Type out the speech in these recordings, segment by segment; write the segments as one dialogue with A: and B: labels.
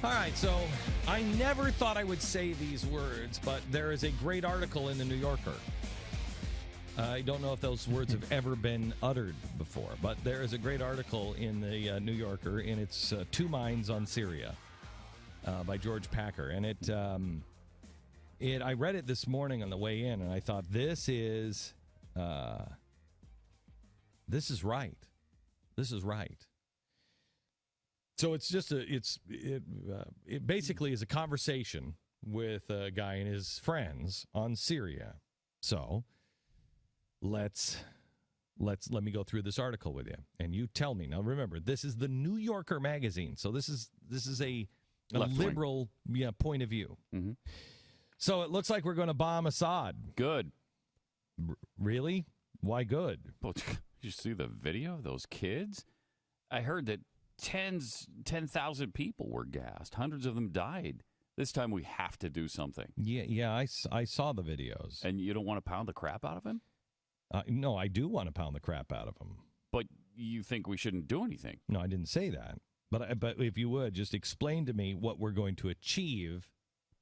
A: All right, so I never thought I would say these words, but there is a great article in the New Yorker. I don't know if those words have ever been uttered before, but there is a great article in the New Yorker, and it's Two Minds on Syria by George Packer. And I read it this morning on the way in, and I thought, this is right. This is right. So it's just it basically is a conversation with a guy and his friends on Syria. So let me go through this article with you, and you tell me. Now remember, this is the New Yorker magazine, so this is a liberal point of view. Mm-hmm. So it looks like we're going to bomb Assad.
B: Good.
A: Really? Why good?
B: Well, did you see the video of those kids? I heard that 10,000 people were gassed. Hundreds of them died. This time we have to do something.
A: Yeah, I saw the videos.
B: And you don't want to pound the crap out of him?
A: No, I do want to pound the crap out of him.
B: But you think we shouldn't do anything?
A: No, I didn't say that. But if you would, just explain to me what we're going to achieve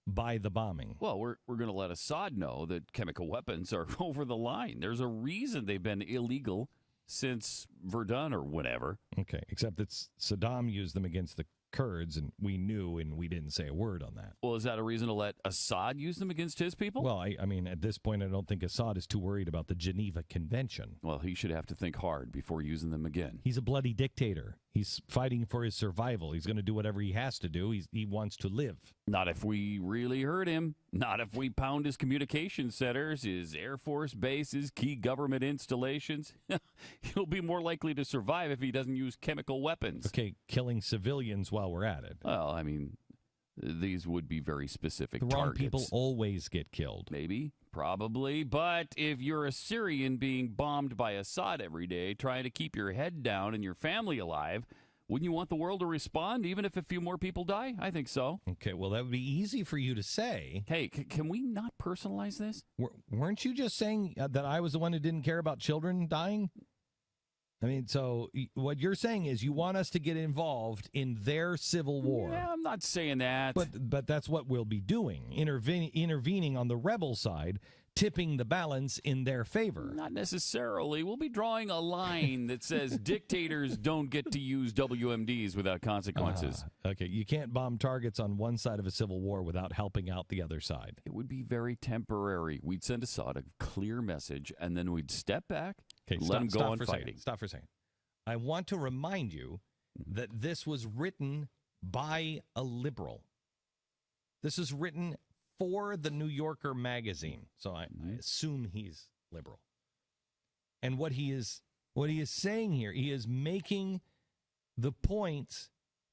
A: by the bombing.
B: Well, we're going to let Assad know that chemical weapons are over the line. There's a reason they've been illegal since Verdun or whatever.
A: Okay, except that Saddam used them against the Kurds, and we knew, and we didn't say a word on that.
B: Well, is that a reason to let Assad use them against his people?
A: Well, I mean, at this point, I don't think Assad is too worried about the Geneva Convention.
B: Well, he should have to think hard before using them again.
A: He's a bloody dictator. He's fighting for his survival. He's going to do whatever he has to do. He wants to live.
B: Not if we really hurt him. Not if we pound his communication centers, his Air Force bases, key government installations. He'll be more likely to survive if he doesn't use chemical weapons.
A: Okay, killing civilians while we're at it.
B: Well, I mean, these would be very specific
A: targets. The wrong people always get killed.
B: Maybe, probably. But if you're a Syrian being bombed by Assad every day, trying to keep your head down and your family alive, wouldn't you want the world to respond, even if a few more people die? I think so.
A: Okay, well, that would be easy for you to say.
B: Hey, can we not personalize this?
A: Weren't you just saying that I was the one who didn't care about children dying? I mean, so what you're saying is you want us to get involved in their civil war.
B: Yeah, I'm not saying that.
A: But that's what we'll be doing, intervening on the rebel side, tipping the balance in their favor.
B: Not necessarily. We'll be drawing a line that says dictators don't get to use WMDs without consequences.
A: Okay, you can't bomb targets on one side of a civil war without helping out the other side.
B: It would be very temporary. We'd send Assad a clear message, and then we'd step back.
A: Okay,
B: let him go on fighting.
A: Stop for a second. I want to remind you that this was written by a liberal. This is written for the New Yorker magazine, so I assume he's liberal. And what he is saying here, he is making the points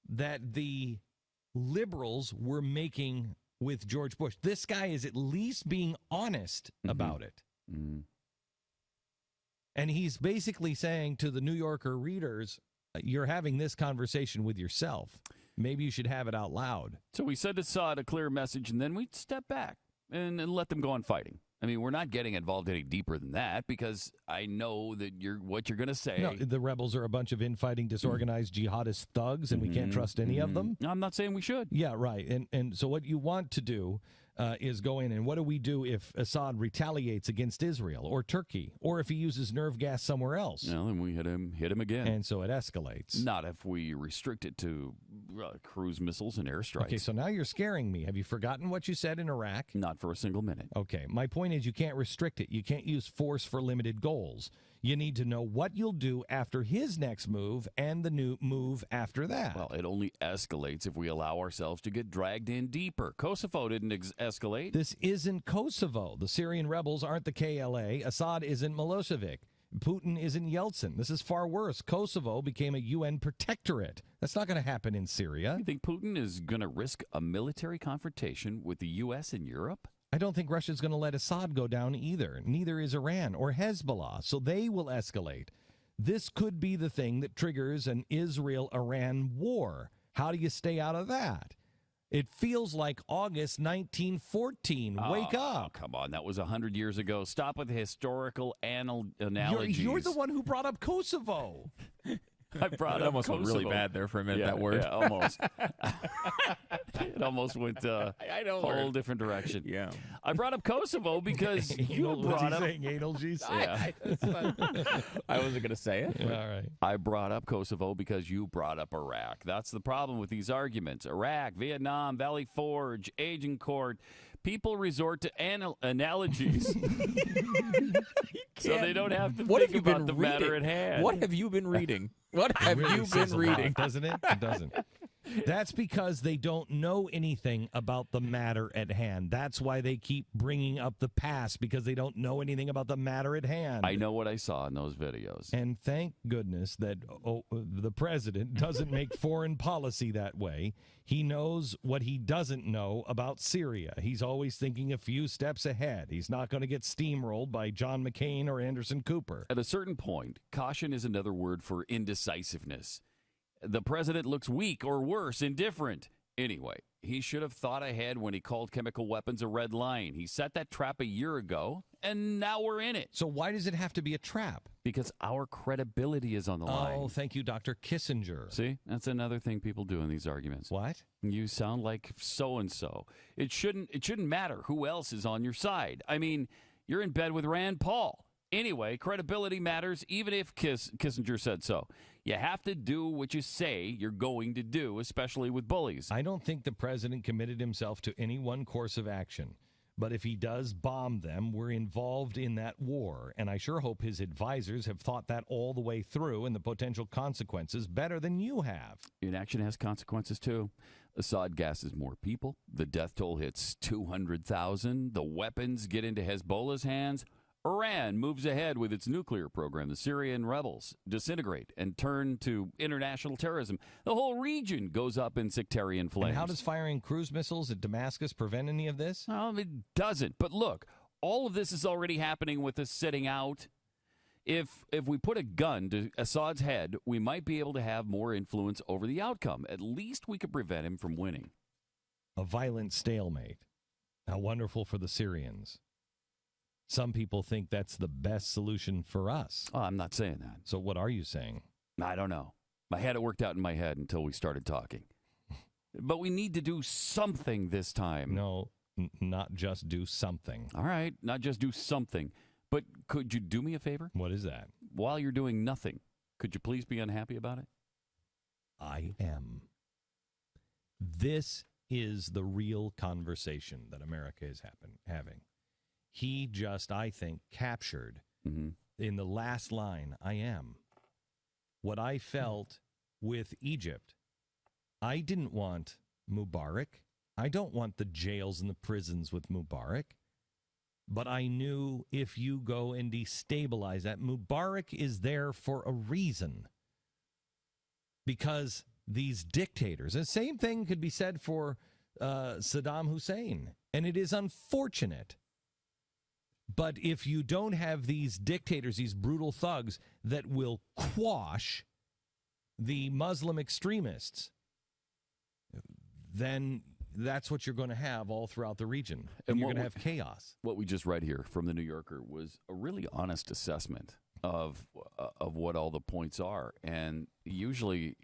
A: that the liberals were making with George Bush. This guy is at least being honest about it. Mm-hmm. And he's basically saying to the New Yorker readers, you're having this conversation with yourself. Maybe you should have it out loud.
B: So we sent Assad a clear message, and then we'd step back and let them go on fighting. I mean, we're not getting involved any deeper than that, because I know that what you're going to say.
A: No, the rebels are a bunch of infighting, disorganized jihadist thugs, and we can't trust any of them.
B: I'm not saying we should.
A: Yeah, right. And so what you want to do is go in, and what do we do if Assad retaliates against Israel or Turkey, or if he uses nerve gas somewhere else?
B: Well, then we hit him again.
A: And so it escalates.
B: Not if we restrict it to cruise missiles and airstrikes.
A: Okay, so now you're scaring me. Have you forgotten what you said in Iraq?
B: Not for a single minute.
A: Okay, my point is you can't restrict it. You can't use force for limited goals. You need to know what you'll do after his next move and the new move after that.
B: Well, it only escalates if we allow ourselves to get dragged in deeper. Kosovo didn't escalate.
A: This isn't Kosovo. The Syrian rebels aren't the KLA. Assad isn't Milosevic. Putin isn't Yeltsin. This is far worse. Kosovo became a UN protectorate. That's not going to happen in Syria.
B: You think Putin is going to risk a military confrontation with the U.S. and Europe?
A: I don't think Russia's going to let Assad go down either. Neither is Iran or Hezbollah, so they will escalate. This could be the thing that triggers an Israel-Iran war. How do you stay out of that? It feels like August 1914. Wake up.
B: Come on, that was 100 years ago. Stop with the historical analogies.
A: You're the one who brought up Kosovo.
B: I brought
C: it
B: up
C: almost
B: Kosovo.
C: went really bad there for a minute, that word.
B: Yeah, almost. It almost went
C: I know.
B: a whole different direction.
C: Yeah.
B: I brought up Kosovo because you brought up.
A: saying anal juice?
B: Yeah.
C: I wasn't going to say it.
A: All right.
B: I brought up Kosovo because you brought up Iraq. That's the problem with these arguments. Iraq, Vietnam, Valley Forge, Agincourt. People resort to analogies so they don't have to think about the matter at hand.
C: What have you been reading? What have
A: Really
C: you
A: says
C: been
A: a lot,
C: reading?
A: doesn't it? It doesn't. That's because they don't know anything about the matter at hand. That's why they keep bringing up the past, because they don't know anything about the matter at hand.
B: I know what I saw in those videos.
A: And thank goodness that the president doesn't make foreign policy that way. He knows what he doesn't know about Syria. He's always thinking a few steps ahead. He's not going to get steamrolled by John McCain or Anderson Cooper.
B: At a certain point, caution is another word for indecisiveness. The president looks weak or worse, indifferent. Anyway, he should have thought ahead when he called chemical weapons a red line. He set that trap a year ago, and now we're in it.
A: So why does it have to be a trap?
B: Because our credibility is on the line.
A: Oh, thank you, Dr. Kissinger.
B: See, that's another thing people do in these arguments.
A: What?
B: You sound like so-and-so. It shouldn't matter who else is on your side. I mean, you're in bed with Rand Paul. Anyway, credibility matters even if Kissinger said so. You have to do what you say you're going to do, especially with bullies.
A: I don't think the president committed himself to any one course of action. But if he does bomb them, we're involved in that war. And I sure hope his advisors have thought that all the way through and the potential consequences better than you have.
B: Inaction has consequences, too. Assad gasses more people. The death toll hits 200,000. The weapons get into Hezbollah's hands. Iran moves ahead with its nuclear program. The Syrian rebels disintegrate and turn to international terrorism. The whole region goes up in sectarian flames.
A: And how does firing cruise missiles at Damascus prevent any of this?
B: Well, it doesn't. But look, all of this is already happening with us sitting out. If we put a gun to Assad's head, we might be able to have more influence over the outcome. At least we could prevent him from winning.
A: A violent stalemate. How wonderful for the Syrians. Some people think that's the best solution for us.
B: Oh, I'm not saying that.
A: So what are you saying?
B: I don't know. I had it worked out in my head until we started talking. But we need to do something this time.
A: No, not just do something.
B: All right, not just do something. But could you do me a favor?
A: What is that?
B: While you're doing nothing, could you please be unhappy about it?
A: I am. This is the real conversation that America is having. He just, I think, captured in the last line, I am. What I felt with Egypt. I didn't want Mubarak. I don't want the jails and the prisons with Mubarak. But I knew if you go and destabilize that, Mubarak is there for a reason. Because these dictators, the same thing could be said for Saddam Hussein. And it is unfortunate. But if you don't have these dictators, these brutal thugs that will quash the Muslim extremists, then that's what you're going to have all throughout the region. And you're going to have chaos.
B: What we just read here from the New Yorker was a really honest assessment of what all the points are. And usually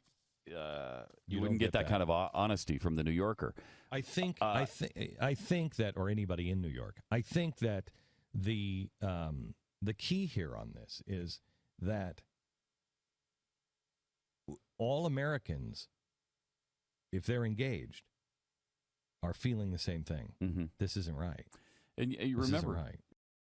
B: you wouldn't get that kind of honesty from the New Yorker. I think
A: that, or anybody in New York, I think that the key here on this is that all Americans, if they're engaged, are feeling the same thing.
B: Mm-hmm.
A: This isn't right.
B: And you
A: this
B: remember,
A: isn't right.